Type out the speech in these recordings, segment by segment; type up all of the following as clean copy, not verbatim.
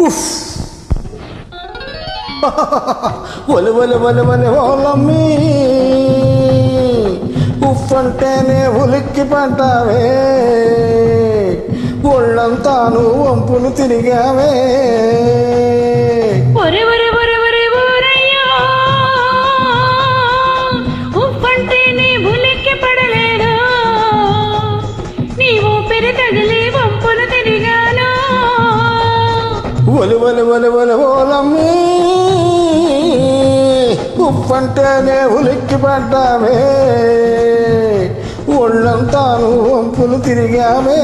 ఉఫ్ ఒలి ఒలి ఒలి ఒలి ఓలమ్మి ఉఫ్ అంటేనే ఉలిక్కి పడ్డావే, ఒళ్ళంతాను వంపులు తిరిగావే. ఒలి ఒలి ఒలి ఒలి ఓలమ్మి ఉప్పంటేనే ఉలిక్కి పడ్డావే, ఒళ్ళంతాను వంపులు తిరిగావే.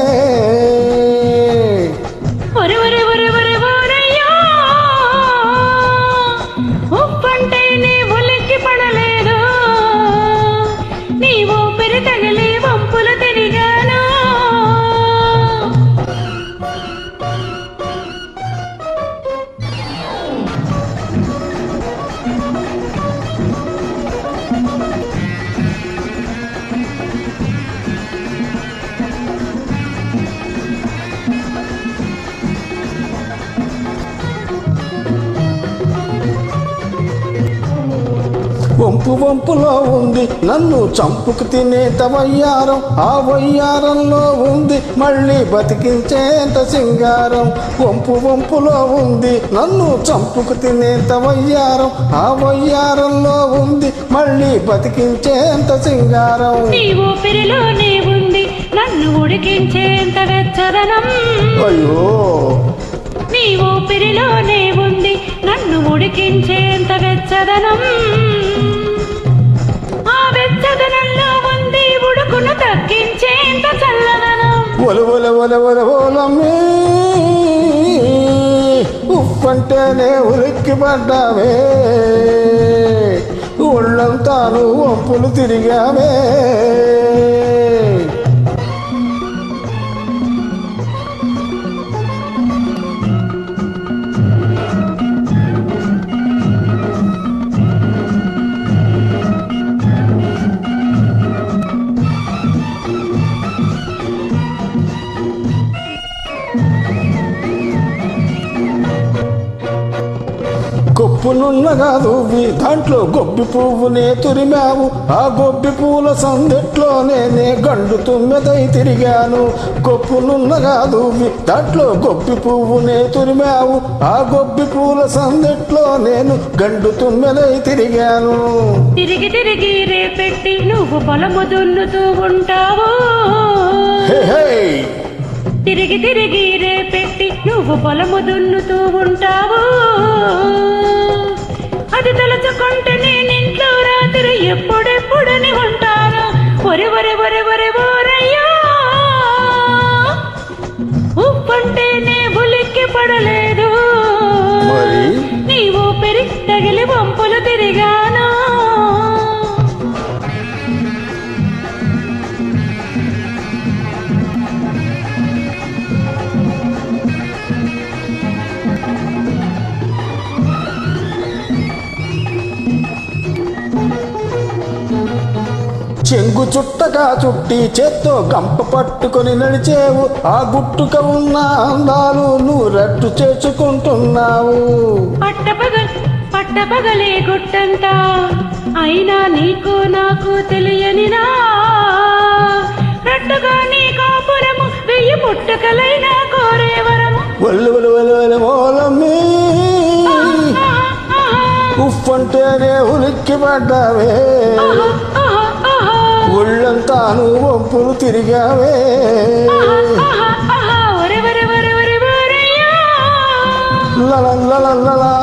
ఉప్పంటేనే ఉలిక్కి పడలేదు, నీవు పెరి తగిలి వంపులు తిరిగాను. వంపు వంపులో ఉంది నన్ను చంపుకు తినేత వయ్యారం, ఆ వయ్యారంలో ఉంది మళ్ళీ బతికించేంత సింగారం. వంపు వంపులో ఉంది నన్ను చంపుకు తినేత వయ్యారం, ఆ వయ్యారంలో ఉంది మళ్ళీ బతికించేంత సింగారం. నీ ఊపిరిలోనే ఉంది నన్ను ఉడికించేంత వెచ్చదనం, అయ్యో నీ ఊపిరిలోనే ఉంది నన్ను ఉడికించేంత వెచ్చదనం. ఆ వెచ్చదనంలో ఉంది ఉడుకును తగ్గించేంత చల్లదనం. ఒలి ఒలి ఒలి ఒలి ఓలమ్మి ఉప్పంటేనే ఉలిక్కి పడ్డావే, ఒళ్ళంతాను వంపులు తిరిగావే. కొప్పునున్నగా దువ్వి దాంట్లో గొబ్బి పువ్వునే తురిమావు, ఆ గొబ్బి పూల సందెట్లోనే నే గండు తుమ్మెదై తిరిగాను. కొప్పునున్నగా దువ్వి దాంట్లో గొబ్బి పువ్వునే తురిమావు, ఆ గొబ్బి పూల సందెట్లో నేను గండు తుమ్మెదై తిరిగాను. తిరిగి తిరిగి రేపెట్టి నువ్వు పొలము దున్నుతూ ఉంటావు, తిరిగి తిరిగి రేపెట్టి నువ్వు పొలము దున్నుతూ ఉంటావు. అది తలుచుకుంటే నేనింట్లో రాత్రి ఎప్పుడెప్పుడని ఉంటాను. ఒరి ఒరి ఒరి ఒరి ఓరయ్యా ఉప్పంటేనే ఉలిక్కి పడలేదు, నీవు పెరి తగిలి వంపులు తిరిగాను. చెంగు చుట్టగా చుట్టి చేత్తో గంప పట్టుకొని నడిచేవు, ఆ గుట్టుక ఉన్న అందాలు నువ్వు రట్టు చేసుకుంటున్నావు. పట్టపగలే గుట్టంతా అయినా నీకు నాకు తెలియనినా, రట్టుగా నీ కాపురము వెయ్యి పుట్టుకలైనా కోరేవరము. ఒళ్ళు ఒలి ఒలి ఒలి ఓలమ్మి ఉప్పంటేనే ఉలిక్కి పడ్డావే, ఒళ్ళంతాను వంపులు తిరిగావే.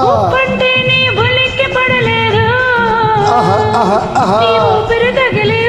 ఉప్పంటేనే ఉలిక్కి పడలేదు, ఊపిరి తగిలి